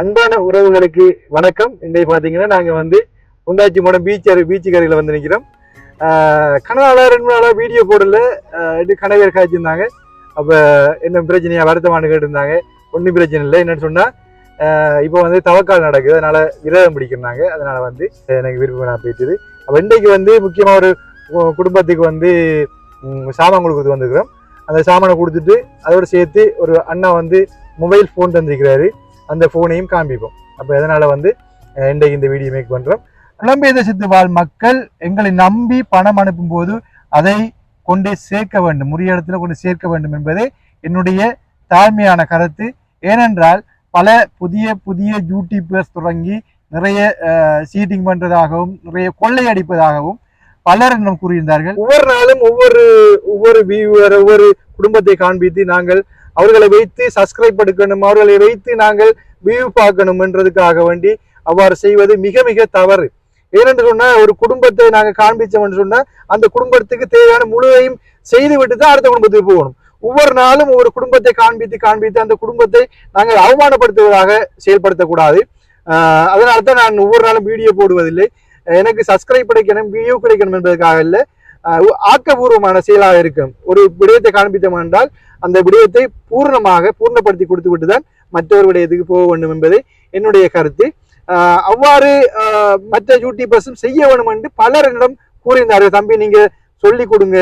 அன்பான உறவுகளுக்கு வணக்கம். இன்றைக்கு பார்த்தீங்கன்னா நாங்கள் வந்து உண்டாச்சி மூடம் பீச்சு கரையில் வந்து நிற்கிறோம். கனடாவில் 2 நாளாக வீடியோ போடல, கனவேர் காய்ச்சிருந்தாங்க. அப்போ என்ன பிரச்சனையா வருத்தமானு கேட்டிருந்தாங்க. ஒன்றும் பிரச்சனை இல்லை. என்னன்னு சொன்னால் இப்போ வந்து தவக்கால் நடக்குது, அதனால் விரதம் பிடிக்கிறாங்க. அதனால் வந்து எனக்கு விருப்பம் போயிட்டுது. அப்போ இன்றைக்கு வந்து முக்கியமாக ஒரு குடும்பத்துக்கு வந்து சாமான் கொடுக்குறது வந்துருக்கிறோம். அந்த சாமானை கொடுத்துட்டு அதோடு சேர்த்து ஒரு அண்ணா வந்து மொபைல் ஃபோன் தந்திருக்கிறாரு. அந்த ஃபோனையும் காண்பிப்போம். அப்போ எதனால் வந்து இன்றைக்கு இந்த வீடியோ மேக் பண்ணுறோம். புலம்பெயர் தேசத்து வாழ் மக்கள் எங்களை நம்பி பணம் அனுப்பும் போது அதை கொண்டே சேர்க்க வேண்டும், உரிய இடத்துல கொண்டு சேர்க்க வேண்டும் என்பதே என்னுடைய தாழ்மையான கருத்து. ஏனென்றால் பல புதிய யூடியூபர்ஸ் தொடங்கி நிறைய சீட்டிங் பண்ணுறதாகவும் நிறைய கொள்ளையடிப்பதாகவும் பலர் இன்னும் கூறியிருந்தார்கள். ஒவ்வொரு நாளும் ஒவ்வொரு வியூவர் ஒவ்வொரு குடும்பத்தை காண்பித்து நாங்கள் அவர்களை வைத்து சப்ஸ்கிரைப் எடுக்கணும், அவர்களை வைத்து நாங்கள் வியூ பார்க்கணும் என்றதுக்காக வேண்டி அவ்வாறு செய்வது மிக மிக தவறு. ஏனென்று சொன்னா ஒரு குடும்பத்தை நாங்கள் காண்பிச்சோம்னு சொன்னா அந்த குடும்பத்துக்கு தேவையான முழுவையும் செய்து விட்டு தான் அடுத்த குடும்பத்துக்கு போகணும். ஒவ்வொரு நாளும் ஒவ்வொரு குடும்பத்தை காண்பித்து அந்த குடும்பத்தை நாங்கள் அவமானப்படுத்துவதாக செயல்படுத்தக்கூடாது. அதனால தான் நான் ஒவ்வொரு நாளும் வீடியோ போடுவதில்லை. எனக்கு சப்ஸ்கிரைப் கிடைக்கணும், வியூ கிடைக்கணும் என்பதற்காக இல்லை, ஆக்கபூர்வமான செயலாக இருக்கும். ஒரு விடயத்தை காண்பித்தோம் என்றால் அந்த விடயத்தை பூர்ணப்படுத்தி கொடுத்து விட்டுதான் மற்றொரு விடயத்துக்கு போக வேண்டும் என்பது என்னுடைய கருத்து. அவ்வாறு மற்ற யூடியூபர்ஸும் செய்ய வேண்டும் என்று பலரிடம் கூறியிருந்தார்கள். தம்பி நீங்க சொல்லி கொடுங்க,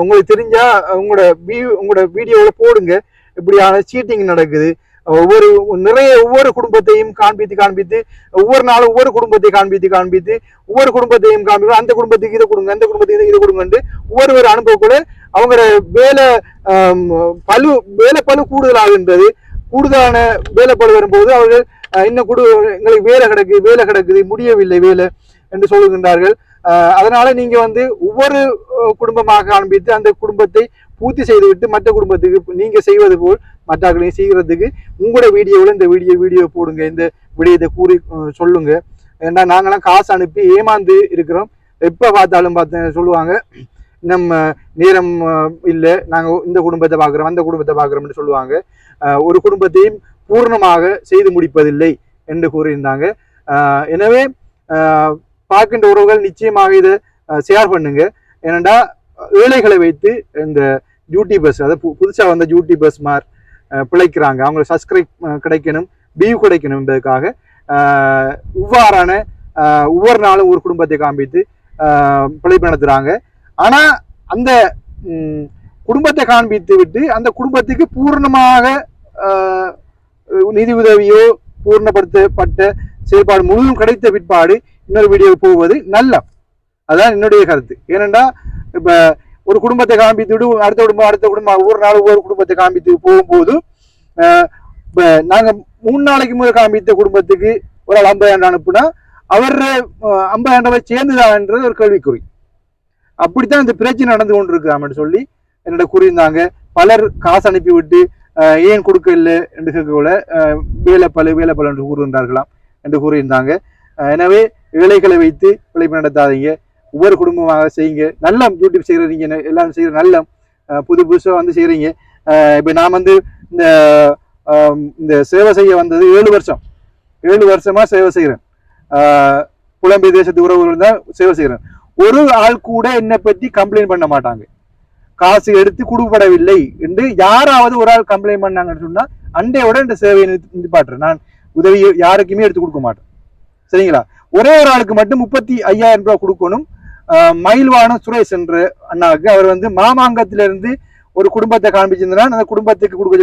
உங்களுக்கு தெரிஞ்சா உங்களோட வீடியோல போடுங்க, இப்படியான சீட்டிங் நடக்குது, ஒவ்வொரு குடும்பத்தையும் காண்பித்து ஒவ்வொரு நாளும் ஒவ்வொரு குடும்பத்தை காண்பித்து ஒவ்வொரு குடும்பத்தையும் காண்பித்து அந்த குடும்பத்துக்கு இதை கொடுங்க, அந்த குடும்பத்துக்கு இதை கொடுங்க ஒவ்வொரு அனுபவக்கூட அவங்களோட வேலை பளு கூடுதலாகின்றது. கூடுதலான வேலை பளு வரும்போது அவர்கள் இன்னும் எங்களுக்கு வேலை கிடக்குது முடியவில்லை வேலை என்று சொல்லுகின்றார்கள். அதனால நீங்க வந்து ஒவ்வொரு குடும்பமாக காண்பித்து அந்த குடும்பத்தை பூர்த்தி செய்துவிட்டு மற்ற குடும்பத்துக்கு நீங்க செய்வது போல் மற்றவர்களையும் செய்கிறதுக்கு உங்களோட வீடியோவில் இந்த வீடியோ போடுங்க, இந்த விடயத்தை கூறி சொல்லுங்க. ஏன்னா நாங்களாம் காசு அனுப்பி ஏமாந்து இருக்கிறோம். எப்போ பார்த்தாலும் சொல்லுவாங்க நம்ம நேரம் இல்லை, நாங்கள் இந்த குடும்பத்தை பார்க்குறோம் அந்த குடும்பத்தை பார்க்குறோம்னு சொல்லுவாங்க. ஒரு குடும்பத்தையும் பூர்ணமாக செய்து முடிப்பதில்லை என்று கூறியிருந்தாங்க. எனவே பார்க்கின்ற உறவுகள் நிச்சயமாக இதை ஷேர் பண்ணுங்க. ஏனெண்டா ஏழைகளை வைத்து இந்த யூடியூபர்ஸ், அதாவது புதுசாக வந்த யூடியூபர்ஸ் மாதிரி பிழைக்கிறாங்க. அவங்களுக்கு சப்ஸ்கிரைப் கிடைக்கணும், வியூ கிடைக்கணும் என்பதற்காக இவ்வாறான ஒவ்வொரு நாளும் ஒரு குடும்பத்தை காண்பித்து பிழைப்பு நடத்துறாங்க. ஆனா அந்த குடும்பத்தை காண்பித்து விட்டு அந்த குடும்பத்துக்கு பூர்ணமாக நிதி உதவியோ பூர்ணப்படுத்தப்பட்ட செயல்பாடு முழுவதும் கிடைத்த பிற்பாடு இன்னொரு வீடியோ போவது நல்ல, அதான் என்னுடைய கருத்து. ஏனென்றா இப்ப ஒரு குடும்பத்தை காண்பித்து விடு அடுத்த குடும்பம் ஒவ்வொரு நாள் ஒவ்வொரு குடும்பத்தை காண்பித்து போகும்போது நாங்க 3 நாளைக்கு முதல் காண்பித்த குடும்பத்துக்கு ஒரு 50,000 அனுப்புனா அவர் 50,000 சேர்ந்துதான்ன்றது ஒரு கேள்விக்குறி. அப்படித்தான் இந்த பிரச்சனை நடந்து கொண்டிருக்காமன்னு சொல்லி என்னோட கூறியிருந்தாங்க. பலர் காசு அனுப்பி விட்டு ஏன் கொடுக்க இல்லை என்று கேட்கக்கூட வேலைப்பழு என்று கூறுகின்றார்களாம் என்று கூறியிருந்தாங்க. எனவே ஏழைகளை வைத்து பிழைப்பு நடத்தாதீங்க, ஒவ்வொரு குடும்பமாக செய்யுங்க. நல்ல யூடியூப் செய்கிறீங்க, எல்லாரும் செய்கிற நல்ல புதுசாக வந்து செய்கிறீங்க. இப்போ நான் வந்து இந்த சேவை செய்ய வந்தது 7 வருஷமா சேவை செய்கிறேன். புலம்பெயர் தேசத்து உறவுகள் தான் சேவை செய்கிறேன். ஒரு ஆள் கூட என்னை பற்றி கம்ப்ளைண்ட் பண்ண மாட்டாங்க. காசு எடுத்து கொடுக்கப்படவில்லை என்று யாராவது ஒரு ஆள் கம்ப்ளைண்ட் பண்ணாங்கன்னு சொன்னா அண்டையோட இந்த சேவையை நிப்பாட்டுறேன். நான் உதவி யாருக்குமே எடுத்து கொடுக்க மாட்டேன். சரிங்களா? ஒரே ஒரு ஆளுக்கு மட்டும் 35,000 ரூபாய் கொடுக்கணும். மயில்வானம் சுரேஷ் என்ற அண்ணாவுக்கு அவர் வந்து மாமாங்கத்திலிருந்து ஒரு குடும்பத்தை காண்பிச்சிருந்தார். அந்த குடும்பத்துக்கு கொடுக்க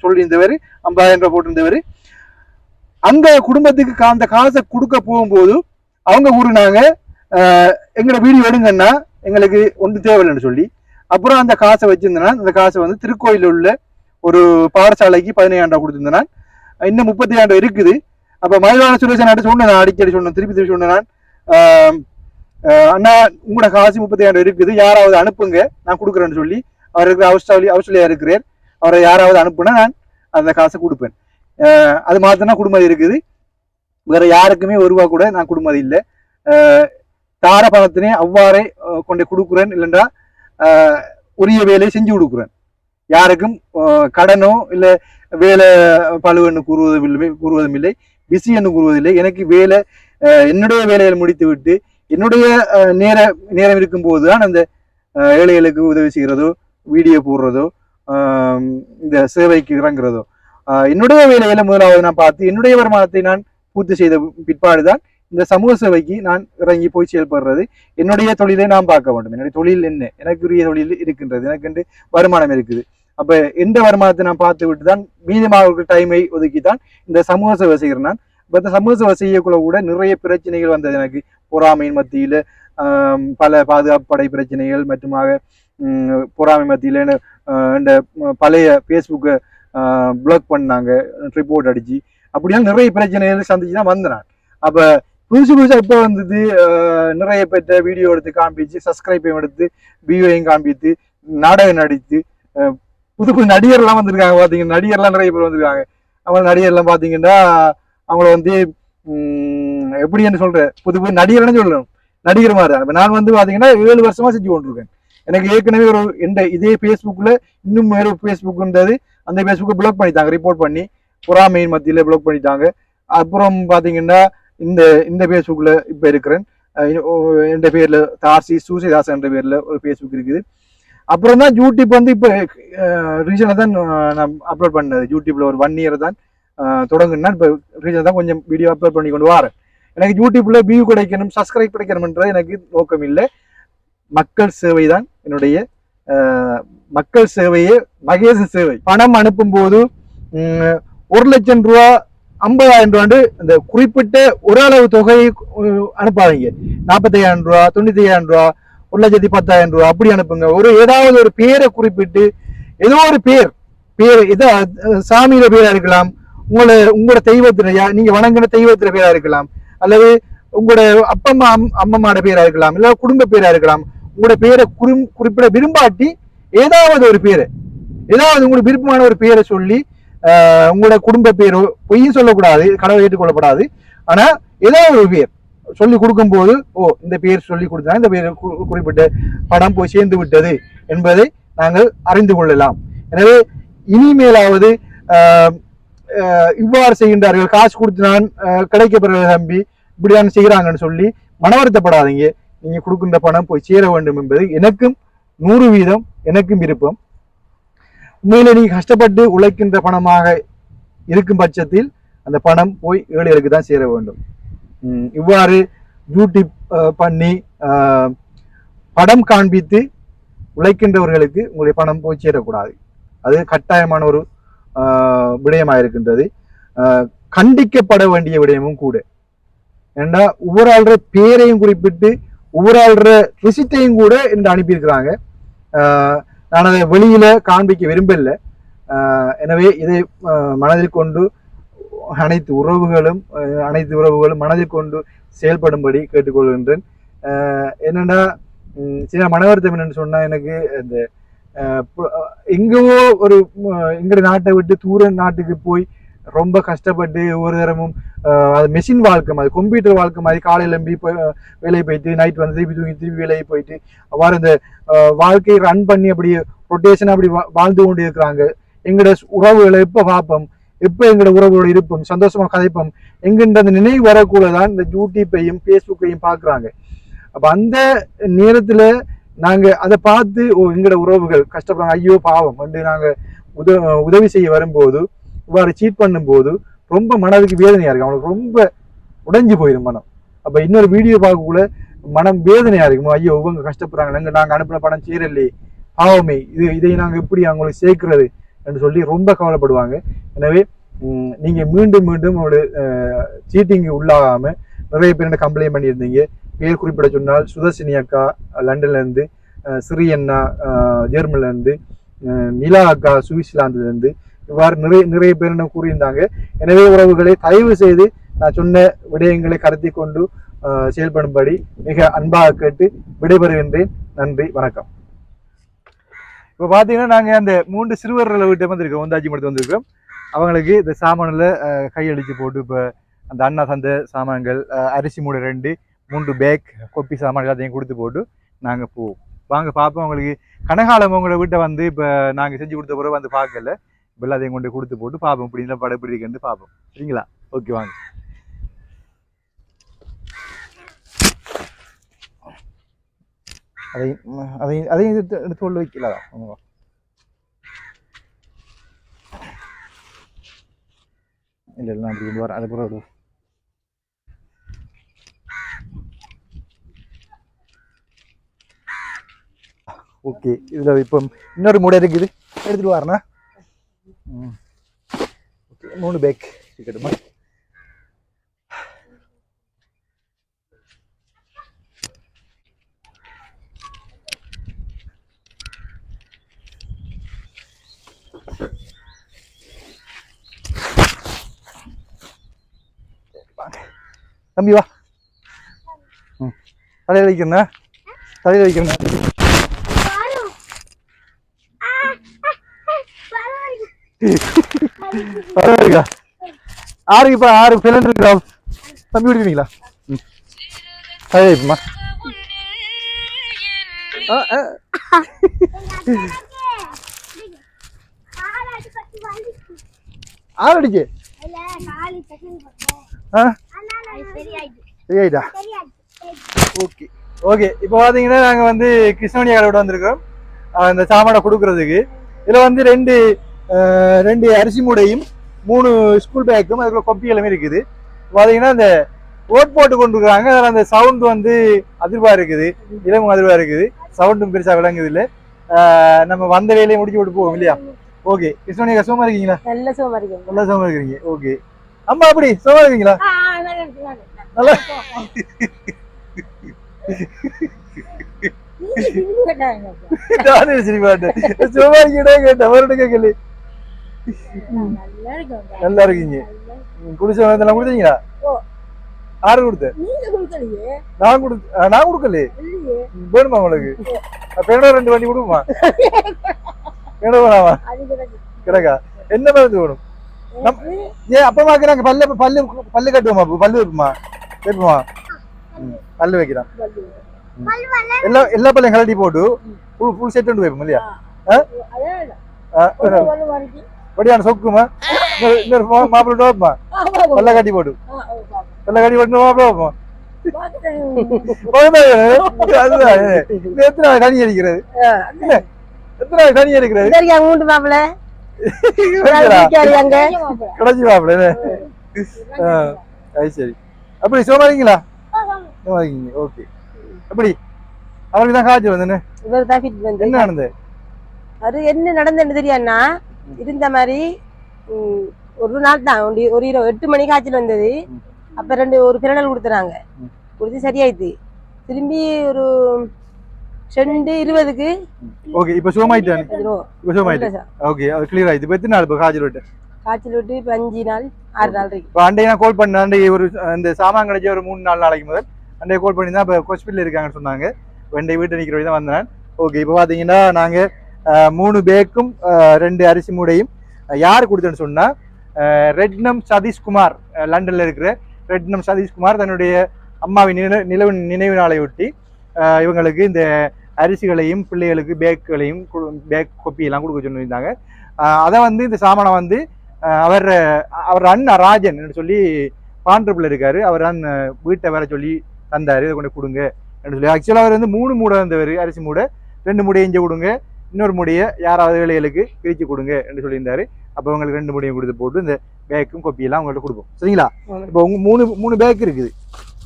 சொல்லியிருந்தவர் 50,000 ரூபாய் போட்டிருந்தவர். அங்க குடும்பத்துக்கு அந்த காசை கொடுக்க போகும்போது அவங்க கூறினாங்க, எங்களோட வீடியோ எடுங்கன்னா எங்களுக்கு ஒன்று தேவையில்லைன்னு சொல்லி. அப்புறம் அந்த காசை வச்சிருந்தேன்னா அந்த காசை வந்து திருக்கோயிலில் உள்ள ஒரு பாடசாலைக்கு 15,000 ரூபாய் கொடுத்திருந்தேன். இன்னும் 30,000 ரூபாய் இருக்குது. அப்ப மயில்வான சுரேஷன் சொன்னேன், அடிக்கடி சொன்னேன், திருப்பி சொன்னேன், அண்ணா உங்களோட காசு 30,000 இருக்குது, யாராவது அனுப்புங்க நான் கொடுக்குறேன்னு சொல்லி. அவர் இருக்கிற ஆஸ்திரேலியா இருக்கிறார், அவரை யாராவது அனுப்புனா நான் அந்த காசை கொடுப்பேன். அது மாத்திரம் குடும்பம் இருக்குது, வேற யாருக்குமே 1 ரூபா கூட நான் குடும்பம் இல்லை. தார பணத்தினே அவ்வாறே கொண்டு கொடுக்குறேன், இல்லைன்றா உரிய வேலையை செஞ்சு கொடுக்குறேன். யாருக்கும் கடனோ இல்லை வேலை பழுவன்னு கூறுவதும் இல்லை, பிஸி என்று கூறுவதில்லை. எனக்கு வேலை என்னுடைய வேலையை முடித்து விட்டு என்னுடைய நேரம் இருக்கும் போதுதான் அந்த ஏழைகளுக்கு உதவி செய்கிறதோ, வீடியோ போடுறதோ, இந்த சேவைக்கு இறங்குறதோ, என்னுடைய வேலைகளை முதலாவது நான் பார்த்து என்னுடைய வருமானத்தை நான் பூர்த்தி செய்த பிற்பாடுதான் இந்த சமூக சேவைக்கு நான் இறங்கி போய் செயல்படுறது. என்னுடைய தொழிலை நான் பார்க்க வேண்டும். என்னுடைய தொழில் என்ன, எனக்குரிய தொழில் இருக்கின்றது, எனக்கு வருமானம் இருக்குது. அப்ப எந்த வருமானத்தை நான் பார்த்து விட்டு தான் மீதமாக டைமை ஒதுக்கி தான் இந்த சமூக சேவை செய்கிறேன். நான் இப்போ இந்த சமூக சேவை செய்யக்குள்ள கூட நிறைய பிரச்சனைகள் வந்தது எனக்கு. பொறாமையின் மத்தியில பல பாதுகாப்பு படை பிரச்சனைகள் மற்றுமாக பொறாமை மத்தியில இந்த பழைய ஃபேஸ்புக்கை பிளாக் பண்ணாங்க, ரிப்போர்ட் அடிச்சு, அப்படியெல்லாம் நிறைய பிரச்சனைகள் சந்திச்சு தான் வந்தேன். அப்ப புதுசா இப்ப வந்தது நிறைய பேர்ட்ட வீடியோ எடுத்து காண்பிச்சு, சப்ஸ்கிரைபையும் எடுத்து வீடியோவையும் காண்பித்து, நாடகம் நடித்து, புது புது நடிகர்லாம் வந்திருக்காங்க. பாத்தீங்கன்னா நடிகர்லாம் நிறைய பேர் வந்திருக்காங்க. அவங்க நடிகர்லாம் பாத்தீங்கன்னா அவங்கள வந்து எப்படின்னு சொல்ற புது நடிகர்னு சொல்லணும், நடிகர் மாதிரி தான். இப்ப நான் வந்து பாத்தீங்கன்னா 7 வருஷமா செஞ்சு கொண்டிருக்கேன். எனக்கு ஏற்கனவே ஒரு இதே ஃபேஸ்புக்ல இன்னும் வேறு ஃபேஸ்புக் இருந்தது, அந்த ஃபேஸ்புக்கை பிளாக் பண்ணிட்டாங்க, ரிப்போர்ட் பண்ணி பொறாமையின் மத்தியில பிளாக் பண்ணிட்டாங்க. அப்புறம் பாத்தீங்கன்னா இந்த ஃபேஸ்புக்ல இப்ப இருக்கிறேன். என்ற பேர்ல தாசி சூசிதாஸ் என்ற பேர்ல ஒரு ஃபேஸ்புக் இருக்குது. அப்புறம் தான் யூடியூப் வந்து இப்போ ரீசனாக தான் நான் அப்லோட் பண்ணது. யூடியூப்ல ஒரு 1 இயர் தான் தொடங்குன்னா இப்போ ரீசனாக தான் கொஞ்சம் வீடியோ அப்லோட் பண்ணி கொண்டு வரேன். எனக்கு யூடியூப்ல வியூ கிடைக்கணும், சப்ஸ்கிரைப் கிடைக்கணும்ன்றது எனக்கு நோக்கம் இல்லை. மக்கள் சேவை தான் என்னுடைய மக்கள் சேவையே மகேச சேவை. பணம் அனுப்பும் போது 1,00,000 ரூபா 50,000 ரூபாண்டு இந்த குறிப்பிட்ட ஒரு அளவு தொகையை அனுப்பாதீங்க. 45,000 ரூபா, 95,000 ரூபா, 1,10,000 ரூபா அப்படி அனுப்புங்க. ஏதாவது ஒரு பேரை குறிப்பிட்டு, ஏதோ ஒரு பேர் ஏதோ சாமியில பேரா இருக்கலாம், உங்களோட தெய்வத்தினையா நீங்க வணங்கின தெய்வத்தின பேரா இருக்கலாம், அல்லது உங்களோட அப்பா அம்மாவோட பேரா இருக்கலாம், இல்ல குடும்ப பேரா இருக்கலாம். உங்களோட பேரை குறிப்பிட விரும்பாட்டி ஏதாவது ஒரு பேரை, ஏதாவது உங்களுக்கு விருப்பமான ஒரு பேரை சொல்லி, உங்களோட குடும்ப பேரோ பொய்யும் சொல்லக்கூடாது, கடவுள் ஏற்றுக்கொள்ளப்படாது. ஆனா ஏதாவது ஒரு பேர் சொல்லி கொடுக்கும் போது, இந்த பேர் சொல்லி கொடுத்தா இந்த பேர் குறிப்பிட்ட படம் போய் சேர்ந்து விட்டது என்பதை நாங்கள் அறிந்து கொள்ளலாம். எனவே இனிமேலாவது இவ்வாறு செய்கின்றார்கள், காசு கொடுத்து நான் கிடைக்கப்படுறத நம்பி இப்படியான செய்கிறாங்கன்னு சொல்லி மனவருத்தப்படாதீங்க. நீங்க கொடுக்கின்ற பணம் போய் சேர வேண்டும் என்பது எனக்கும் 100% எனக்கும் விருப்பம். உண்மையில நீங்க கஷ்டப்பட்டு உழைக்கின்ற பணமாக இருக்கும் பட்சத்தில் அந்த பணம் போய் ஏழைகளுக்கு தான் சேர வேண்டும். இவ்வாறு யூடியூப் பண்ணி படம் காண்பித்து உழைக்கின்றவர்களுக்கு உங்களுடைய பணம் போய் சேரக்கூடாது. அது கட்டாயமான ஒரு விடயமாக இருக்கின்றது, கண்டிக்கப்பட வேண்டிய விடயமும் கூட. ஏன்னா ஒவ்வொரு ஆள்ற பேரையும் குறிப்பிட்டு ஒவ்வொரு ஆள்ற ரிசிப்டையும் கூட என்று அனுப்பியிருக்கிறாங்க. நான் அதை வெளியில காண்பிக்க விரும்பல. எனவே இதை மனதில் கொண்டு அனைத்து உறவுகளும் மனதில் கொண்டு செயல்படும்படி கேட்டுக்கொள்கின்றேன். என்னன்னா சில மனவருத்தம் என்னன்னு சொன்னா, எனக்கு இந்த எங்கேவோ ஒரு எங்க நாட்டை விட்டு தூர நாட்டுக்கு போய் ரொம்ப கஷ்டப்பட்டு ஒரு தரமும் அது மெஷின் வாழ்க்கை மாதிரி, கம்ப்யூட்டர் வாழ்க்கை மாதிரி, காலையில எம்பி வேலையை போயிட்டு நைட் வந்து திருப்பி வேலையை போயிட்டு அவ்வாறு இந்த வாழ்க்கையை ரன் பண்ணி அப்படி ரொட்டேஷன் அப்படி வாழ்ந்து கொண்டு இருக்கிறாங்க. எங்களோட உறவுகளை எப்ப பார்ப்போம், எப்ப எங்களோட உறவுகளோட இருப்போம், சந்தோஷமா கதைப்போம் என்கின்ற அந்த நினைவு வரக்கூடதான் இந்த யூடியூப்பையும் ஃபேஸ்புக்கையும் பார்க்குறாங்க. அப்ப அந்த நேரத்துல நாங்க அதை பார்த்து எங்களோட உறவுகள் கஷ்டப்படுறாங்க, ஐயோ பாவம் வந்து நாங்க உதவி செய்ய வரும்போது இவ்வாறு சீட் பண்ணும் போது ரொம்ப மனதுக்கு வேதனையா இருக்கு, அவங்களுக்கு ரொம்ப உடைஞ்சு போயிடும் மனம். அப்ப இன்னொரு வீடியோ பார்க்கக்குள்ள மனம் வேதனையா இருக்கும், ஐயோ இவங்க கஷ்டப்படுறாங்க, நாங்க அனுப்பின பணம் சேரலையே, பாவமே, இதை நாங்க எப்படி அவங்களுக்கு சேர்க்கிறது என்று சொல்லி ரொம்ப கவலைப்படுவாங்க. எனவே நீங்க மீண்டும் உங்களோட சீட்டிங்கு உள்ளாகாம நிறைய பேர் கம்ப்ளைண்ட் பண்ணியிருந்தீங்க. பேர் குறிப்பிட சொன்னால் சுதர்சினி அக்கா லண்டன்ல இருந்து, சிறியண்ணா ஜெர்மன்ல இருந்து, நிலா அக்கா சுவிட்சர்லாந்துல இருந்து, இவ்வாறு நிறைய பேர் என்ன கூறியிருந்தாங்க. எனவே உறவுகளை தயவு செய்து நான் சொன்ன விடயங்களை கருத்தி கொண்டு செயல்படும்படி மிக அன்பாக கேட்டு விடைபெறுகின்றேன். நன்றி, வணக்கம். இப்போ பார்த்தீங்கன்னா நாங்கள் அந்த 3 சிறுவர்களை விட்டு வந்திருக்கோம், ஒந்தாச்சி மட்டும் வந்திருக்கோம். அவங்களுக்கு இந்த சாமானில் கையடிச்சு போட்டு இப்போ அந்த அண்ணா தந்த சாமான்கள், அரிசி மூடை 2, 3 பேக், கொப்பி சாமான் எல்லாத்தையும் கொடுத்து போட்டு நாங்கள் போவோம். வாங்க பார்ப்போம். உங்களுக்கு கனகாலம் உங்களோட வீட்டை வந்து இப்போ நாங்கள் செஞ்சு கொடுத்த பிறகு வந்து பார்க்கல. இப்போ எல்லாத்தையும் கொண்டு கொடுத்து போட்டு பார்ப்போம். இப்படி இல்லை படம் இப்படி இருக்குன்னு பார்ப்போம். சரிங்களா? ஓகே வாங்க. அதையும் எடுத்து உள்ள வைக்கலா? இல்லை இல்லை அப்படி கொண்டு வரேன். அது பிறகு ஓகே. இதில் இப்போ இன்னொரு மூடை இருக்குது, எடுத்துகிட்டு வரேண்ணா. Okay 3 back இருக்கட்டுமா? தம்பி வா. தலையில் வைக்கிறேன், தலையில் வைக்கிறேன். ஆறுக்கு இப்போ 6 சிலிண்டர் இருக்கா? தம்பி விடுவீங்களா? தலையில் வைப்போமா? ஆறு அடிக்கு சரியாயிட்டா? Okay okay. இப்போ பார்த்தீங்கன்னா நாங்கள் வந்து கிருஷ்ணமணி கடை வந்திருக்கோம் இந்த சாமானை கொடுக்கறதுக்கு. இதில் வந்து ரெண்டு அரிசி மூடையும் 3 ஸ்கூல் பேக்கும் அதுக்குள்ள கொப்பி எல்லாமே இருக்குது. பார்த்தீங்கன்னா இந்த ஓட் போட்டு கொண்டு இருக்காங்க. அதில் அந்த சவுண்ட் வந்து அதிர்வாக இருக்குது, இளமும் அதிர்வாக இருக்குது. சவுண்டும் பெருசாக விளங்குது இல்லை. நம்ம வந்த வேலையை முடிச்சு விட்டு போவோம் இல்லையா? ஓகே. கிருஷ்ணமணி சுகமா இருக்கீங்களா? நல்ல சுகமா இருக்கீங்க. நல்லா சுகமா இருக்கீங்க. ஓகே. அம்மா அப்படி சுகமா இருக்கீங்களா? நல்லா நல்லா இருக்கீங்க. குடிசை குடுத்தீங்களா? ஆறு கொடுத்த நான் கொடுக்கல. வேணுமா உங்களுக்கு? பேனோ 2 வண்டி கொடுக்குமா? பேனோ வேணாமா? கிடக்கா? என்ன மருந்து வேணும்? ஏன் அப்பமாக்கு நாங்க பல்லு கட்டுவோமா? பல்லு வைப்போமா? வைப்போமா? பல்லு வைக்கிறான். எல்லா பல்லையும் கலட்டி போட்டு ஃபுல் செட் கொண்டு வைப்போம் இல்லையா? வடியான சொக்குமா? இன்னொரு மாப்பிள்ளை வைப்போமா? பல்ல கட்டி போட்டு பல்ல கட்டி போட்டு மாப்பிள்ளை வைப்போம். எத்தனை கனி அடிக்கிறது? எத்தனை கனி அடிக்கிறது? கடைசி மாப்பிள்ளை. சரி. அப்படி சோமாரிங்களா? ஓகே. அப்படி அவருக்கு தான் காய்ச்சல் வந்து என்ன நடந்தது? அது என்ன நடந்ததுன்னு தெரியாதுன்னா இருந்த மாதிரி ஒரு நாள் தான் ஒரு 8 மணிக்கு காய்ச்சல் வந்தது. அப்ப ஒரு பிறனல் கொடுத்துறாங்க. கொடுத்து சரியாயிடுது. திரும்பி ஒரு 2:20க்கு ஓகே. இப்போ சுகமாயிட்டானே? இப்போ சுகமாயிட்டு. ஓகே. அது கிளியர் ஆயிடுது. இப்போ எத்தனை நாள் இப்போ காய்ச்சல் விட்டு? காய்ச்சல் விட்டு இப்போ 5 நாள் 6 நாள் இருக்கு. இப்போ அண்டையை நான் கால் பண்ணேன். அண்டை ஒரு இந்த சாமான் கிடைச்ச ஒரு 3-4 நாளைக்கு முதல் அண்டையை கால் பண்ணி தான் இப்போ ஹாஸ்பிட்டல் இருக்காங்கன்னு சொன்னாங்க. வெண்டை வீட்டை நிற்கிற வழி தான் வந்தேன். ஓகே. இப்போ பார்த்தீங்கன்னா நாங்கள் 3 பேக்கும் 2 அரிசி மூடையும் யார் கொடுத்தேன்னு சொன்னால் ரெட்னம் சதீஷ்குமார், லண்டனில் இருக்கிற ரெட்னம் சதீஷ்குமார் தன்னுடைய அம்மாவின் நினைவு நாளை ஒட்டி இவங்களுக்கு இந்த அரிசிகளையும் பிள்ளைகளுக்கு பேக்குகளையும் பேக் கொப்பியெல்லாம் கொடுக்க சொல்லியிருந்தாங்க. அதை வந்து இந்த சாமானை வந்து அவர் அண்ணன் ராஜன் சொல்லி பாண்டப்பில் இருக்காரு. அவர் வீட்டை வர சொல்லி தந்தார். இதை கொண்டு கொடுங்க சொல்லி. ஆக்சுவலாக அவர் வந்து 3 மூடை வந்தவர். அரிசி மூடை 2 மூடையை இங்கே கொடுங்க, இன்னொரு மூடையை யாராவது வேலைகளுக்கு பிரித்து கொடுங்க என்று சொல்லியிருந்தாரு. அப்போ உங்களுக்கு 2 மூடையும் கொடுத்து போட்டு இந்த பேக்கும் கொப்பியெல்லாம் அவங்கள்ட்ட கொடுப்போம். சரிங்களா? இப்போ உங்க 3 பேக் இருக்குது,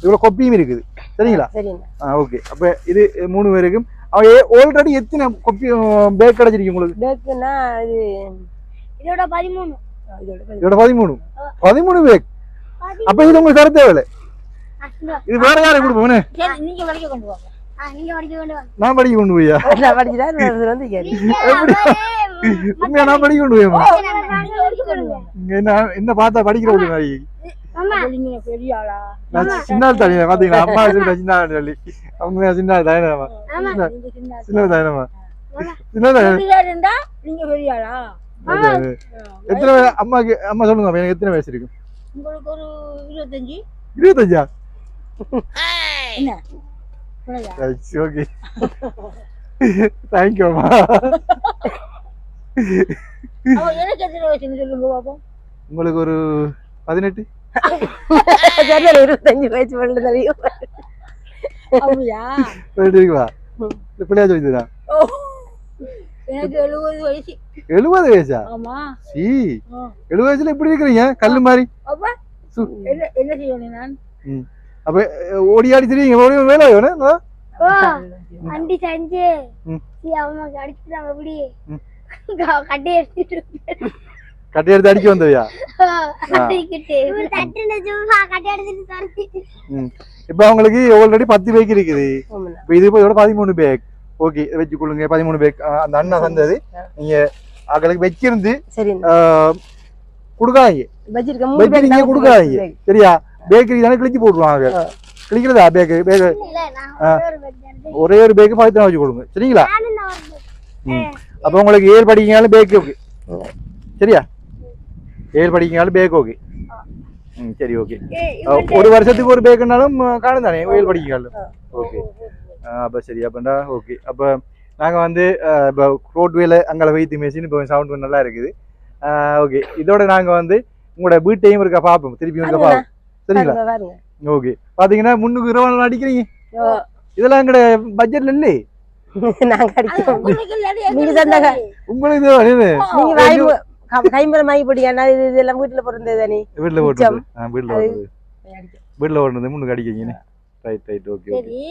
இவ்வளோ கொப்பியும் இருக்குது. சரிங்களா? ஓகே. அப்போ இது 3 பேருக்கும் ஆல்ரெடி எத்தனை கொப்பி பேக் கிடைச்சிருக்கு உங்களுக்கு? பேக்குன்னா இதோட 13. இதோட 13 பேக். அப்ப இது உங்களுக்கு தர தேவையில்லை. இது வேற யாரை கொடுப்போம்? நான் படிக்க கொண்டு போயா? நான் படிக்க கொண்டு போயமா? என்ன பார்த்தா படிக்கிற ஒரு மாதிரி சின்ன தானே பாத்தீங்களா? அம்மா சின்ன சொல்லி அவங்க சின்ன தாயனமா சின்ன தாயனமா சின்ன எத்தனை அம்மாக்கு அம்மா சொல்லுங்க. எனக்கு எத்தனை வயசு இருக்கு? உங்களுக்கு ஒரு 25. 25? என்ன ஓகே. தேங்க்யூமா. எனக்கு எத்தனை வயசுன்னு சொல்லுங்க பாப்போம். உங்களுக்கு ஒரு 18. 25 வயசு பண்ணு தெரியும். அப்படியா? இருக்குவா பிள்ளையா சொல்லிதுடா. எனக்கு 70 வயசு. 70 வயசா? ஆமா. சீ 70 வயசுல இப்படி இருக்கிறீங்க கல்லு மாதிரி. அப்ப என்ன செய்யணும் நான்? அப்ப ஓடியாடி தெரியுங்க ஓடி வேலை வேணும். அண்டி செஞ்சு அம்மா அடிச்சுட்டாங்க எப்படி கட்டி எடுத்துட்டு கட்டி எடுத்து அடிக்க வந்தவையா? இப்ப அவங்களுக்கு ஆல்ரெடி 10 பேக் இருக்குது. இப்ப இது இதோட 13 பேக். ஓகே வச்சுக்கொள்ளுங்க 13 பேக். அந்த அண்ணா தந்தது நீங்க அவங்களுக்கு வச்சிருந்து கொடுக்காதீங்க. வச்சிருக்கீங்க கொடுக்காதீங்க சரியா? பேக்கரி தானே கிழிச்சு போட்டுருவாங்க. கிழிக்கிறதா பேக்கு பேக்கு ஒரே ஒரு பேக்கு 10 வச்சு கொடுங்க சரிங்களா? அப்ப உங்களுக்கு 7 படிக்கனாலும் பேக் ஓகே சரியா? 7 படிக்கனாலும் பேக் ஓகே. சரி ஓகே. ஒரு வருஷத்துக்கு ஒரு பேக்குனாலும் காணும் தானே 7 படிக்கனாலும் ஓகே. அப்ப சரி அப்பண்டா ஓகே. அப்ப நாங்க வந்து இப்போ ரோட்வேல அங்கே வைத்து மெஷின் இப்போ சவுண்ட் நல்லா இருக்குது. ஓகே இதோட நாங்க வந்து உங்களோட வீட்டையும் இருக்கா பார்ப்போம் திருப்பி இருக்க பார்ப்போம் சரிங்களா? ஓகே பாத்தீங்கன்னா முன்னுக்கு 20 நாள் அடிக்கிறீங்க. இதெல்லாம் எங்கட பட்ஜெட்ல இல்ல. நாங்க அடிக்கிறோம் உங்களுக்கு கைமர மாய் படியா இதெல்லாம் வீட்டுல பிறந்தது தானே. வீட்டுல போட்டது வீட்டுல ஓடுனது முன்னுக்கு அடிக்கிறீங்க. Right right okay. சரி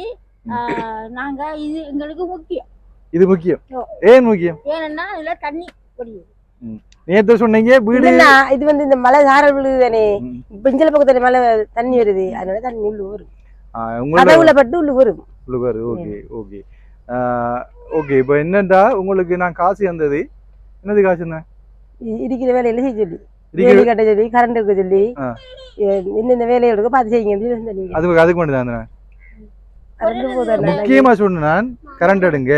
நாங்க இது எங்களுக்கு முக்கியம். இது முக்கியம். ஏன் முக்கியம்? ஏன்னா இதுல தண்ணி படியுது. நேத்து சொன்னீங்க வீடு இது வந்து இந்த மலை சாரல் விழுது தானே. பெஞ்சல பக்கத்துல மலை தண்ணி வருது அதனால தண்ணி உள்ள வரும். கதவுல பட்டு உள்ள வரும். உள்ள வரும். Okay okay okay. இப்போ என்னடா உங்களுக்கு நான் காசு வந்தது என்னது காசுன்னா இருக்கிற வேலையில செய்ய சொல்லி வேலை கட்ட சொல்லி கரண்ட் இருக்க சொல்லி இந்த வேலையை எடுக்க பார்த்து செய்யுங்க. அதுக்கு மட்டும் தான் முக்கியமா சொன்ன நான் கரண்ட் எடுங்க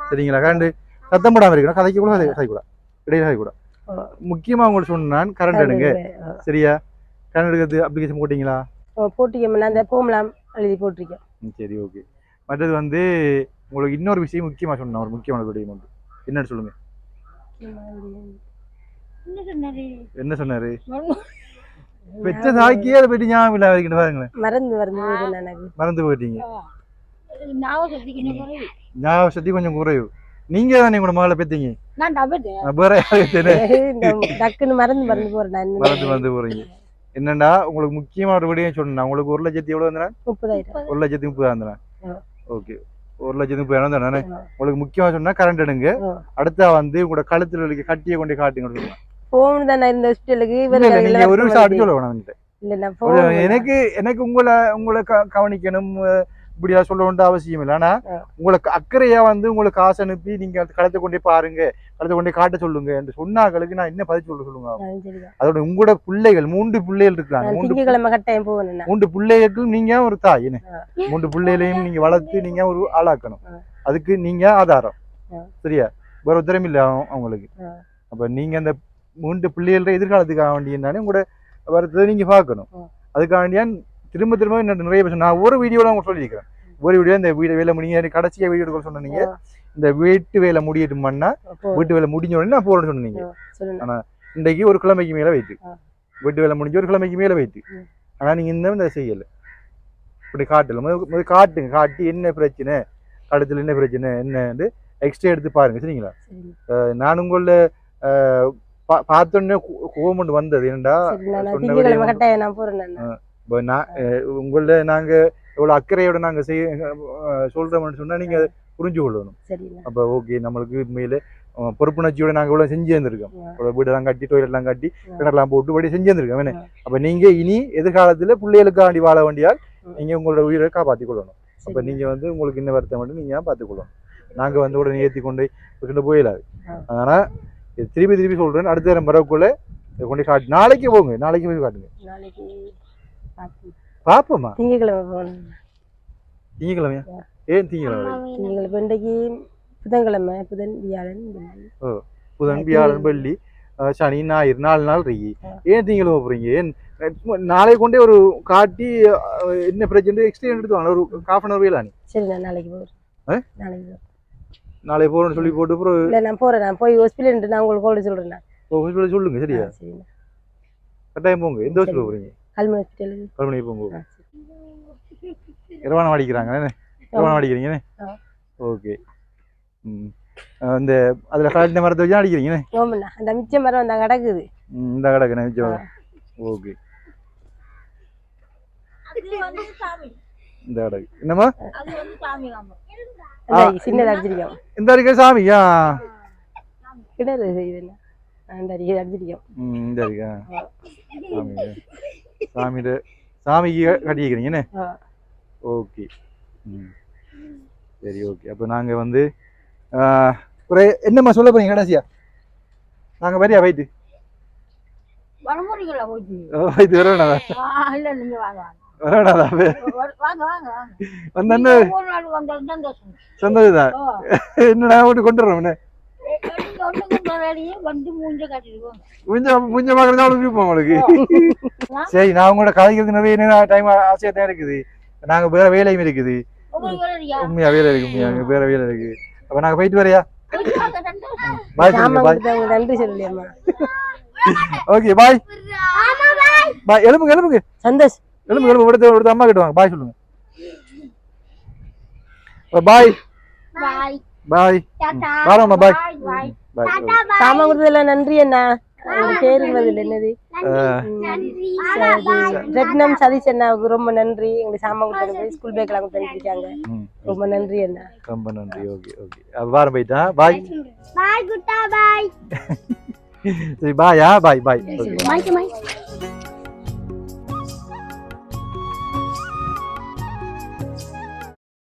சரிங்களா? கரண்ட் சத்தம் போடாம இருக்கணும். கதைக்க கூட கதைக்கூடாது இடையில கதைக்கூடாது. முக்கியமா உங்களுக்கு சொன்ன நான் கரண்ட் எடுங்க சரியா? கரண்ட் எடுக்கிறது அப்ளிகேஷன் போட்டீங்களா? போட்டிருக்கேன் அந்த போம்லாம் எழுதி போட்டிருக்கேன். சரி ஓகே. மற்றது வந்து உங்களுக்கு இன்னொரு விஷயம் முக்கியமா சொன்னேன். ஒரு முக்கியமான விடயம் வந்து என்னன்னு சொல்லுங்க. என்ன சொன்னாரு? வெச்ச சாக்கியே அதை போயிட்டு ஞாபகம் இல்லை வரைக்கும் பாருங்களேன். மறந்து போயிட்டீங்க. ஞாபக சக்தி கொஞ்சம் குறைவு. நீங்க தானே கூட மகளை பெத்தீங்க. மறந்து போறீங்க. என்னண்டா உங்களுக்கு முக்கியமா ஒரு விடயம் சொன்னா உங்களுக்கு 1,00,000 எவ்வளவு வந்தா? 1,30,000 ஓகே 1,30,000 தானே? உங்களுக்கு முக்கியமா சொன்னா கரண்ட் எடுங்க. அடுத்தா வந்து உங்களோட கழுத்துல இருக்க கட்டியை கொண்டு காட்டுங்க. ஒரு விஷயம் அடி சொல்ல வேணாம். எனக்கு உங்களை கவனிக்கணும் இப்படியா சொல்ல வேண்டிய அவசியம் இல்லை. ஆனா உங்களுக்கு அக்கறையா வந்து உங்களுக்கு காசு அனுப்பி நீங்க களத்தை கொண்டே பாருங்க களத்தை கொண்டே காட்ட சொல்லுங்க என்று சொன்னாங்களுக்கு நான் என்ன பதில் சொல்லுங்க. அதோட உங்களோட பிள்ளைகள் 3 பிள்ளைகள் இருக்காங்க. 3 பிள்ளைகளுக்கும் நீங்க ஒரு தாய். 3 பிள்ளைகளையும் நீங்க வளர்த்து நீங்க ஒரு ஆளாக்கணும். அதுக்கு நீங்க ஆதாரம் சரியா? வேற உத்தரம் இல்லை அவங்களுக்கு. அப்ப நீங்க அந்த 3 பிள்ளைகள எதிர்காலத்துக்காக வேண்டியனாலே உங்களோட வரத்தை நீங்க பார்க்கணும். அதுக்காக வேண்டியா திரும்ப திரும்ப நிறைய பேச நான் ஒரு வீடியோல அவங்க சொல்லியிருக்கிறேன். ஒரு வீடியோ இந்த வீடு வேலை முடிய கடைசியா வீடியோ எடுக்க சொன்னீங்க. இந்த வீட்டு வேலை முடியட்டுமான்னா வீட்டு வேலை முடிஞ்ச உடனே நான் போறேன்னு சொன்னீங்க. ஆனா இன்றைக்கு ஒரு கிழமைக்கு மேல வைத்து வீட்டு வேலை முடிஞ்ச ஒரு கிழமைக்கு மேல வைத்து. ஆனா நீங்க இந்த செய்யல இப்படி காட்டல. காட்டுங்க காட்டி என்ன பிரச்சனை கடத்துல என்ன பிரச்சனை என்னன்னு எக்ஸ்ட்ரா எடுத்து பாருங்க சரிங்களா? நான் உங்கள பார்த்தோன்னே கோவம் வந்தது. என்னடா உங்கள நாங்க எவ்வளவு அக்கறையோட நாங்க சொல்றோம்னு சொன்னா நீங்க புரிஞ்சு கொள்ளணும். அப்ப ஓகே நம்மளுக்கு உண்மையில பொறுப்புணர்ச்சியோட நாங்க இவ்வளவு செஞ்சு இருந்திருக்கோம். வீடெல்லாம் கட்டி டொய்லெட் எல்லாம் கட்டி கிணறுலாம் போட்டு படி செஞ்சு இருந்திருக்கோம். அப்ப நீங்க இனி எதிர்காலத்துல பிள்ளைகளுக்காண்டி வாழ வேண்டியால் நீங்க உங்களோட உயிரை காப்பாற்றி கொள்ளணும். அப்ப நீங்க வந்து உங்களுக்கு என்ன வருத்தம் மட்டும் நீங்க பார்த்துக் கொள்ளணும். நாங்க வந்து உடனே ஏற்றி கொண்டு போயிடாது. அதனால திருப்பி திருப்பி சொல்றேன். அடுத்த நேரம் வரக்குள்ள கொண்டு காட்டு. நாளைக்கு போங்க. நாளைக்கு போய் காட்டுங்க. பாப்போமா? திங்கக்கிழமையா? ஏன் திங்கக்கிழமை? புதன்கிழமை புதன் வியாழன் புதன் வியாழன் வெள்ளி சனி ஞாயிறு 4 நாள் இருக்கு. ஏன் திங்கக்கிழமை போறீங்க? ஏன் நாளை கொண்டே ஒரு காட்டி என்ன பிரச்சனை எக்ஸ்டெண்ட் எடுத்து வாங்க. ஒரு 1/2 hour வேலை. சரி நான் நாளைக்கு போறேன். நாளை போறேன்னு சொல்லி போட்டு அப்புறம் இல்ல நான் போறேன், நான் போய் ஹாஸ்பிட்டல் நான் உங்களுக்கு கால் சொல்றேன். ஹாஸ்பிட்டல் சொல்லுங்க சரியா? சரிண்ணா. கட்டாயம் போங்க. எந்த ஹாஸ்பிட்டல் போறீங்க? கல்முனை ஹாஸ்பிட்டலுக்கு. கல்முனை போங்க. இரவானம் அடிக்கிறாங்க இரவானம் அடிக்கிறீங்க. ஓகே. அந்த அதுல கலந்த மரத்தை வச்சு அடிக்கிறீங்க. ஆமாண்ணா, அந்த மிச்ச மரம் அந்த கிடக்குது. இந்த கிடக்குண்ணே மிச்ச மரம். ஓகே. இந்த கிடக்கு என்னம்மா சின்னது அடிச்சிருக்கோம். இந்த இருக்க சாமியா கிணறு செய்யுதுண்ணா, அந்த அடிச்சிருக்கோம். இந்த இருக்கா சாமி சாமிக்கு கட்டிக்கிறீங்கண்ணே. ஓகே. சரி ஓகே. அப்போ நாங்கள் வந்து ஒரு என்னம்மா சொல்ல போறீங்க கடைசியா? நாங்கள் வரியா போயிட்டு போயிட்டு வரவேணா வரவேணாதா? வந்தா சந்தோஷம். என்னடா ஓட்டு கொண்டு வரோம் முஞ்ச பாக்குறதா விருப்பம் உங்களுக்கு. சரி, நான் உங்களோட கதைக்கிறது நிறைய டைம் ஆசையா தான் இருக்குது. நாங்க வேற வேலையும் இருக்குது. உண்மையா வேலை இருக்கு, உண்மையா வேற வேலை இருக்கு. அப்ப நாங்க போயிட்டு வரையா? பாய் சொல்லுங்க. பாய். நன்றி சொல்லியம்மா. Okay bye. பாய். எழுப்புங்க எழுப்புங்க. சந்தோஷ் எழுப்புங்க எழுப்புங்க. எடுத்து அம்மா கிட்ட வாங்க. பாய் சொல்லுங்க. பாய் பாய் பாய். வாரம்மா. பாய் பாய். சாமா கொடுத்ததுல நன்றி அண்ணா. பேருங்கிறது என்னது ரத்னம் சதீஷ் அண்ணாவுக்கு ரொம்ப நன்றி. எங்களுக்கு சாமா கொடுத்தது ஸ்கூல் பேக்கெல்லாம் கொடுத்துருக்காங்க. ரொம்ப நன்றி அண்ணா. ரொம்ப நன்றி. Okay okay. வாரம் போயிட்டா. பாய் பாய் குட்டா பாய். சரி பாயா. பாய் பாய். பாய் பாய்.